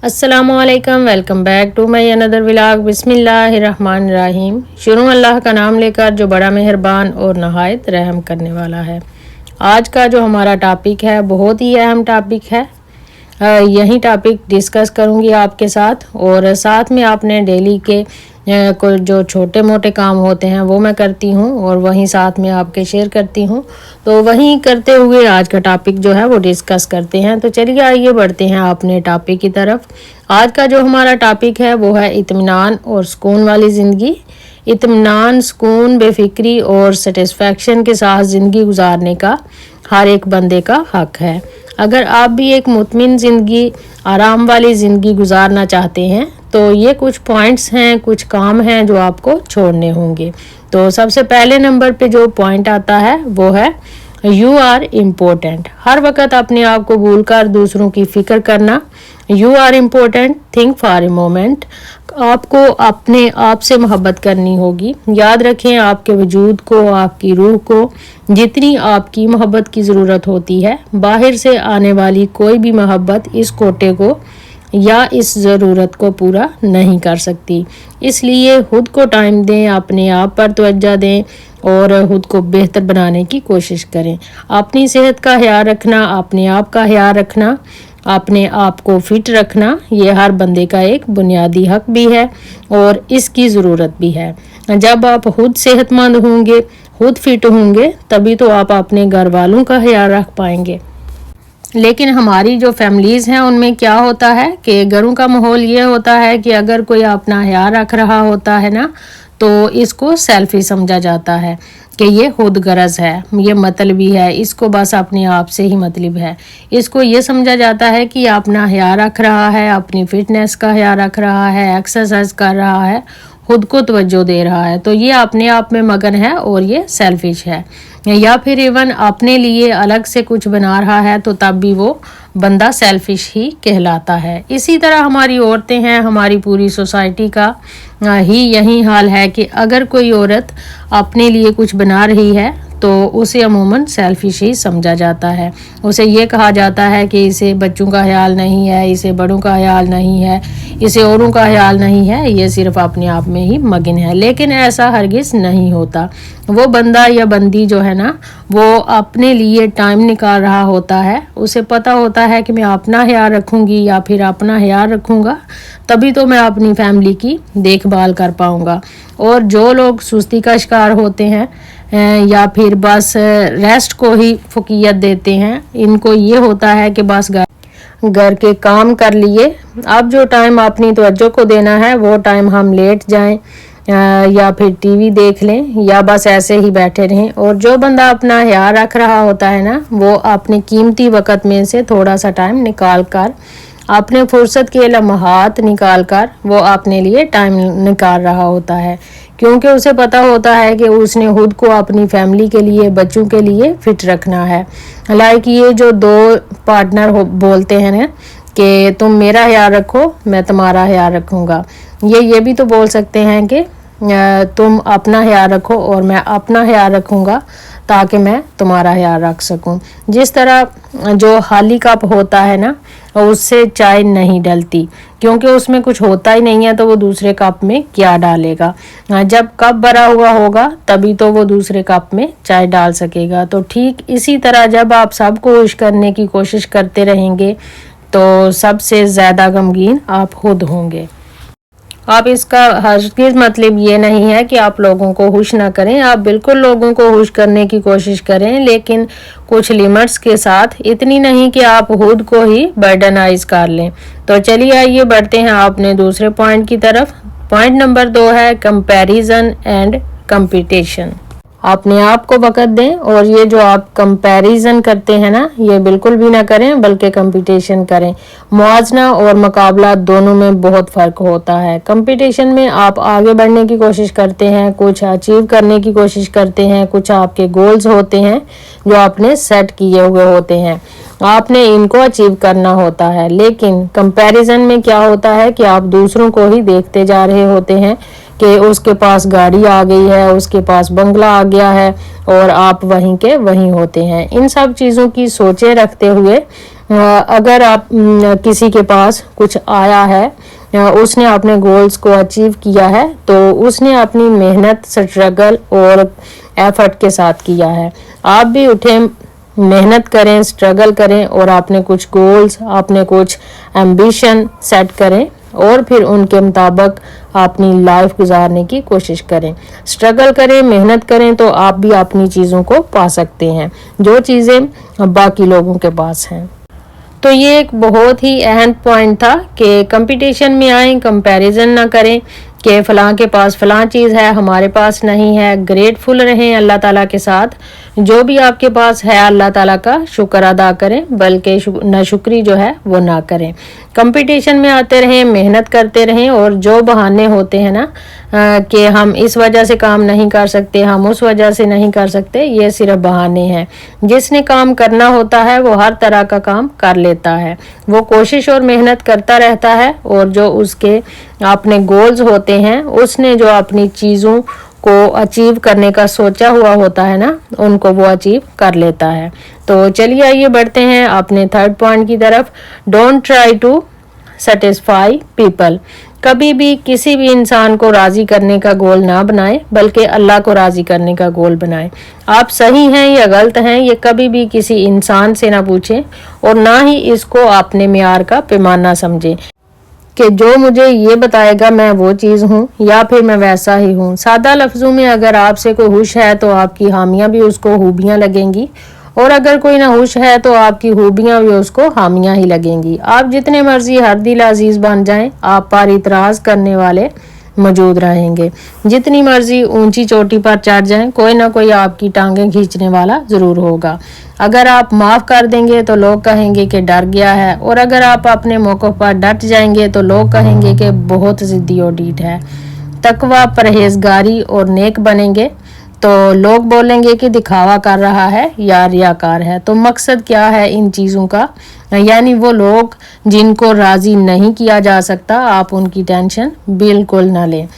अस्सलामुअलैकुम, welcome back to my another vlog. बिस्मिल्लाहिर्रहमानिर्रहीम। शुरू अल्लाह का नाम लेकर जो बड़ा मेहरबान और नहायत रहम करने वाला है। आज का जो हमारा टॉपिक है बहुत ही अहम टॉपिक है। यही टॉपिक डिस्कस करूंगी आपके साथ, और साथ में आपने डेली के कोई जो छोटे मोटे काम होते हैं वो मैं करती हूँ, और वहीं साथ में आपके शेयर करती हूँ। तो वहीं करते हुए आज का टॉपिक जो है वो डिस्कस करते हैं। तो चलिए आइए बढ़ते हैं अपने टॉपिक की तरफ। आज का जो हमारा टॉपिक है वो है इत्मीनान और सुकून वाली ज़िंदगी। इत्मीनान, सुकून, बेफिक्री और सेटिस्फैक्शन के साथ ज़िंदगी गुजारने का हर एक बंदे का हक है। अगर आप भी एक मुतमिन ज़िंदगी, आराम वाली ज़िंदगी गुजारना चाहते हैं तो ये कुछ पॉइंट्स हैं, कुछ काम हैं जो आपको छोड़ने होंगे। तो सबसे पहले नंबर पे जो पॉइंट आता है वो है यू आर इम्पोर्टेंट। हर वक्त अपने आप को भूलकर दूसरों की फिक्र करना। You are important, think for a moment. आपको अपने आप से मोहब्बत करनी होगी। याद रखें, आपके वजूद को, आपकी रूह को जितनी आपकी मोहब्बत की ज़रूरत होती है, बाहर से आने वाली कोई भी मोहब्बत इस कोटे को या इस ज़रूरत को पूरा नहीं कर सकती। इसलिए खुद को टाइम दें, अपने आप पर तवज्जो दें और खुद को बेहतर बनाने की कोशिश करें। अपनी सेहत का ख्याल रखना, अपने आप का ख्याल रखना, अपने आप को फिट रखना, ये हर बंदे का एक बुनियादी हक भी है और इसकी ज़रूरत भी है। जब आप खुद सेहतमंद होंगे, खुद फिट होंगे, तभी तो आप अपने घर वालों का ख्याल रख पाएंगे। लेकिन हमारी जो फैमिलीज़ हैं उनमें क्या होता है कि घरों का माहौल ये होता है कि अगर कोई अपना ख्याल रख रहा होता है ना, तो इसको सेल्फी समझा जाता है कि ये खुद गरज है, ये मतलबी है, इसको बस अपने आप से ही मतलब है। इसको ये समझा जाता है कि अपना ख्याल रख रहा है, अपनी फिटनेस का ख्याल रख रहा है, एक्सरसाइज कर रहा है, खुद को तवज्जो दे रहा है, तो ये अपने आप में मगन है और ये सेल्फिश है। या फिर इवन अपने लिए अलग से कुछ बना रहा है तो तब भी वो बंदा सेल्फिश ही कहलाता है। इसी तरह हमारी औरतें हैं, हमारी पूरी सोसाइटी का ही यही हाल है कि अगर कोई औरत अपने लिए कुछ बना रही है तो उसे अमूमन सेल्फिश ही समझा जाता है। उसे ये कहा जाता है कि इसे बच्चों का ख्याल नहीं है, इसे बड़ों का ख्याल नहीं है, इसे औरों का ख्याल नहीं है, ये सिर्फ अपने आप में ही मगन है। लेकिन ऐसा हरगिज़ नहीं होता। वो बंदा या बंदी जो है ना, वो अपने लिए टाइम निकाल रहा होता है। उसे पता होता है कि मैं अपना ख्याल रखूँगी या फिर अपना ख्याल रखूँगा तभी तो मैं अपनी फैमिली की देखभाल कर पाऊँगा। और जो लोग सुस्ती का शिकार होते हैं या फिर बस रेस्ट को ही फुकीयत देते हैं, इनको ये होता है कि बस घर के काम कर लिए, अब जो टाइम अपनी तवज्जो को देना है वो टाइम हम लेट जाएं या फिर टीवी देख लें या बस ऐसे ही बैठे रहें। और जो बंदा अपना ख्याल रख रहा होता है ना, वो अपने कीमती वक़्त में से थोड़ा सा टाइम निकाल कर, अपने फुर्सत के लम्हात निकाल कर वो अपने लिए टाइम निकाल रहा होता है, क्योंकि उसे पता होता है कि उसने खुद को अपनी फैमिली के लिए, बच्चों के लिए फिट रखना है। लाइक ये जो दो पार्टनर बोलते हैं ना कि तुम मेरा ख्याल रखो, मैं तुम्हारा ख्याल रखूँगा, ये भी तो बोल सकते हैं कि तुम अपना ख्याल रखो और मैं अपना ख्याल रखूँगा ताकि मैं तुम्हारा ख्याल रख सकूं। जिस तरह जो खाली कप होता है ना, उससे चाय नहीं डलती, क्योंकि उसमें कुछ होता ही नहीं है, तो वो दूसरे कप में क्या डालेगा। जब कप भरा हुआ होगा तभी तो वो दूसरे कप में चाय डाल सकेगा। तो ठीक इसी तरह जब आप सबको खुश करने की कोशिश करते रहेंगे तो सबसे ज़्यादा गमगीन आप खुद होंगे। आप इसका हरगिज़ मतलब ये नहीं है कि आप लोगों को खुश ना करें, आप बिल्कुल लोगों को खुश करने की कोशिश करें, लेकिन कुछ लिमिट्स के साथ, इतनी नहीं कि आप खुद को ही बर्डनाइज कर लें। तो चलिए आइए बढ़ते हैं अपने दूसरे पॉइंट की तरफ। पॉइंट नंबर 2 है कंपैरिजन एंड कंपटीशन। अपने आप को वक़्त दें और ये जो आप कंपैरिजन करते हैं ना, ये बिल्कुल भी ना करें, बल्कि कंपटीशन करें। मुआवजा और मुकाबला दोनों में बहुत फ़र्क होता है। कंपटीशन में आप आगे बढ़ने की कोशिश करते हैं, कुछ अचीव करने की कोशिश करते हैं, कुछ आपके गोल्स होते हैं जो आपने सेट किए हुए होते हैं, आपने इनको अचीव करना होता है। लेकिन कंपैरिजन में क्या होता है कि आप दूसरों को ही देखते जा रहे होते हैं कि उसके पास गाड़ी आ गई है, उसके पास बंगला आ गया है, और आप वहीं के वहीं होते हैं। इन सब चीज़ों की सोचें रखते हुए अगर आप किसी के पास कुछ आया है, उसने अपने गोल्स को अचीव किया है, तो उसने अपनी मेहनत, स्ट्रगल और एफर्ट के साथ किया है। आप भी उठें, मेहनत करें, स्ट्रगल करें और अपने कुछ गोल्स, अपने कुछ एम्बिशन सेट करें और फिर उनके मुताबिक अपनी लाइफ गुजारने की कोशिश करें। स्ट्रगल करें, मेहनत करें, तो आप भी अपनी चीज़ों को पा सकते हैं जो चीज़ें बाकी लोगों के पास हैं। तो ये एक बहुत ही अहम पॉइंट था कि कंपटीशन में आए, कंपैरिजन ना करें कि फ़लाँ के पास फ़लाँ चीज़ है, हमारे पास नहीं है। ग्रेटफुल रहें अल्लाह ताला के साथ, जो भी आपके पास है अल्लाह ताला का शुक्र अदा करें, बल्कि नाशुक्री जो है वो ना करें। कंपटीशन में आते रहें, मेहनत करते रहें, और जो बहाने होते हैं ना कि हम इस वजह से काम नहीं कर सकते, हम उस वजह से नहीं कर सकते, ये सिर्फ बहाने हैं। जिसने काम करना होता है वो हर तरह का काम कर लेता है, वो कोशिश और मेहनत करता रहता है, और जो उसके अपने गोल्स होते हैं, उसने जो अपनी चीज़ों को अचीव करने का सोचा हुआ होता है ना, उनको वो अचीव कर लेता है। तो चलिए आइए बढ़ते हैं अपने थर्ड पॉइंट की तरफ। Don't try to satisfy people. कभी भी किसी भी इंसान को राज़ी करने का गोल ना बनाएं, बल्कि अल्लाह को राज़ी करने का गोल बनाएं। आप सही हैं या गलत हैं, ये कभी भी किसी इंसान से ना पूछें, और ना ही इसको अपने मेयार का पैमाना समझें कि जो मुझे ये बताएगा मैं वो चीज़ हूँ या फिर मैं वैसा ही हूँ। सादा लफ्ज़ों में अगर आपसे कोई हुश है तो आपकी हामियाँ भी उसको खूबियाँ लगेंगी, और अगर कोई ना हुश है तो आपकी खूबियाँ भी उसको हामियाँ ही लगेंगी। आप जितने मर्जी हर दिल अजीज़ बन जाएं, आप पर इतराज़ करने वाले मौजूद रहेंगे। जितनी मर्जी ऊंची चोटी पर चढ़ जाएं, कोई ना कोई आपकी टांगें खींचने वाला ज़रूर होगा। अगर आप माफ़ कर देंगे तो लोग कहेंगे कि डर गया है, और अगर आप अपने मौक़िफ़ पर डट जाएंगे तो लोग कहेंगे कि बहुत ज़िद्दी और ढीठ है। तकवा, परहेज़गारी और नेक बनेंगे तो लोग बोलेंगे कि दिखावा कर रहा है या रियाकार है। तो मकसद क्या है इन चीज़ों का, यानी वो लोग जिनको राज़ी नहीं किया जा सकता, आप उनकी टेंशन बिल्कुल ना लें,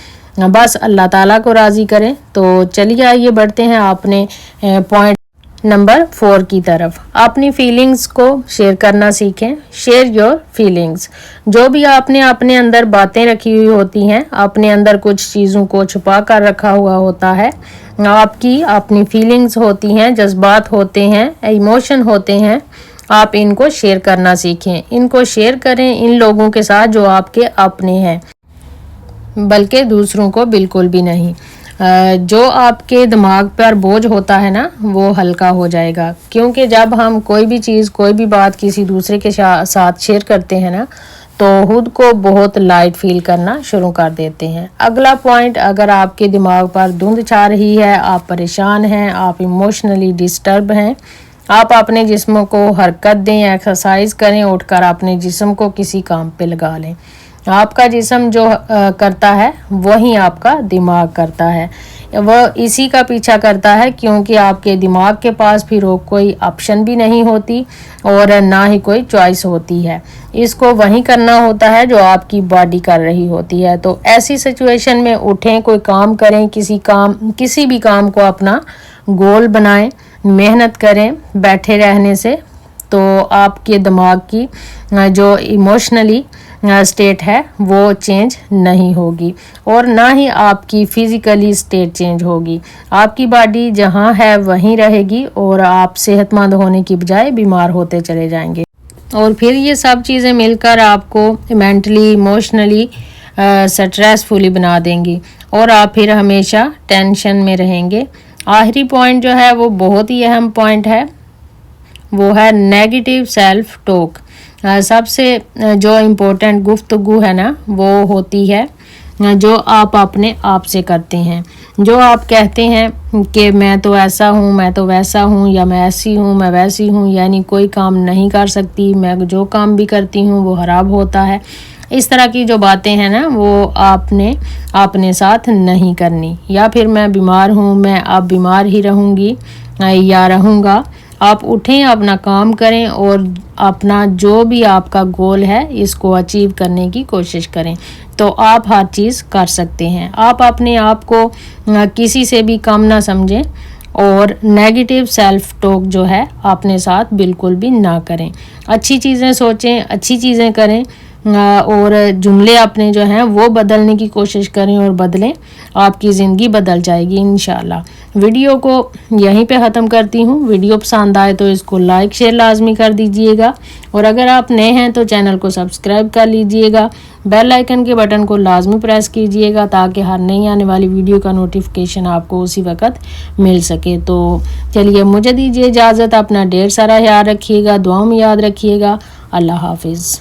बस अल्लाह ताला को राज़ी करें। तो चलिए आइए बढ़ते हैं अपने पॉइंट नंबर 4 की तरफ। अपनी फीलिंग्स को शेयर करना सीखें। Share your feelings. जो भी आपने अपने अंदर बातें रखी हुई होती हैं, अपने अंदर कुछ चीज़ों को छुपा कर रखा हुआ होता है, आपकी अपनी फीलिंग्स होती हैं, जज्बात होते हैं, इमोशन होते हैं, आप इनको शेयर करना सीखें। इनको शेयर करें इन लोगों के साथ जो आपके अपने हैं, बल्कि दूसरों को बिल्कुल भी नहीं। जो आपके दिमाग पर बोझ होता है ना, वो हल्का हो जाएगा, क्योंकि जब हम कोई भी चीज़, कोई भी बात किसी दूसरे के साथ शेयर करते हैं ना, तो खुद को बहुत लाइट फील करना शुरू कर देते हैं। अगला पॉइंट, अगर आपके दिमाग पर धुंध छा रही है, आप परेशान हैं, आप इमोशनली डिस्टर्ब हैं, आप अपने जिस्म को हरकत दें, एक्सरसाइज करें, उठकर अपने जिस्म को किसी काम पे लगा लें। आपका जिस्म जो करता है वही आपका दिमाग करता है, वह इसी का पीछा करता है, क्योंकि आपके दिमाग के पास फिर कोई ऑप्शन भी नहीं होती और ना ही कोई चॉइस होती है। इसको वही करना होता है जो आपकी बॉडी कर रही होती है। तो ऐसी सिचुएशन में उठें, कोई काम करें, किसी भी काम को अपना गोल बनाएं, मेहनत करें। बैठे रहने से तो आपके दिमाग की जो इमोशनली स्टेट है वो चेंज नहीं होगी, और ना ही आपकी फिज़िकली स्टेट चेंज होगी। आपकी बॉडी जहाँ है वहीं रहेगी, और आप सेहतमंद होने की बजाय बीमार होते चले जाएंगे। और फिर ये सब चीज़ें मिलकर आपको मेंटली, इमोशनली स्ट्रेसफुली बना देंगी, और आप फिर हमेशा टेंशन में रहेंगे। आखिरी पॉइंट जो है वो बहुत ही अहम पॉइंट है, वो है नेगेटिव सेल्फ टॉक। सबसे जो इम्पोर्टेंट गुफ्तगू है ना, वो होती है जो आप अपने आप से करते हैं। जो आप कहते हैं कि मैं तो ऐसा हूँ, मैं तो वैसा हूँ, या मैं ऐसी हूँ, मैं वैसी हूँ, यानी कोई काम नहीं कर सकती, मैं जो काम भी करती हूँ वो खराब होता है। इस तरह की जो बातें हैं ना, वो आपने अपने साथ नहीं करनी। या फिर मैं बीमार हूँ, मैं अब बीमार ही रहूँगी या रहूँगा। आप उठें, अपना काम करें, और अपना जो भी आपका गोल है इसको अचीव करने की कोशिश करें, तो आप हर चीज़ कर सकते हैं। आप अपने आप को किसी से भी कम ना समझें, اور نیگیٹو سیلف ٹاک جو ہے اپنے ساتھ بالکل بھی نہ کریں. اچھی چیزیں سوچیں, اچھی چیزیں کریں, اور جملے اپنے جو ہیں وہ بدلنے کی کوشش کریں اور بدلیں. آپ کی زندگی بدل جائے گی انشاءاللہ. ویڈیو کو یہیں پہ ختم کرتی ہوں. ویڈیو پسند آئے تو اس کو لائک شیئر لازمی کر دیجئے گا, اور اگر آپ نئے ہیں تو چینل کو سبسکرائب کر لیجئے گا. بیل آئیکن کے بٹن کو لازمی پریس کیجئے گا تاکہ ہر نئی آنے والی ویڈیو کا نوٹیفیکیشن آپ کو اسی وقت مل سکے. تو چلیے مجھے دیجیے اجازت. اپنا ڈھیر سارا خیال رکھیے گا, دعاؤں میں یاد رکھیے گا. اللہ حافظ.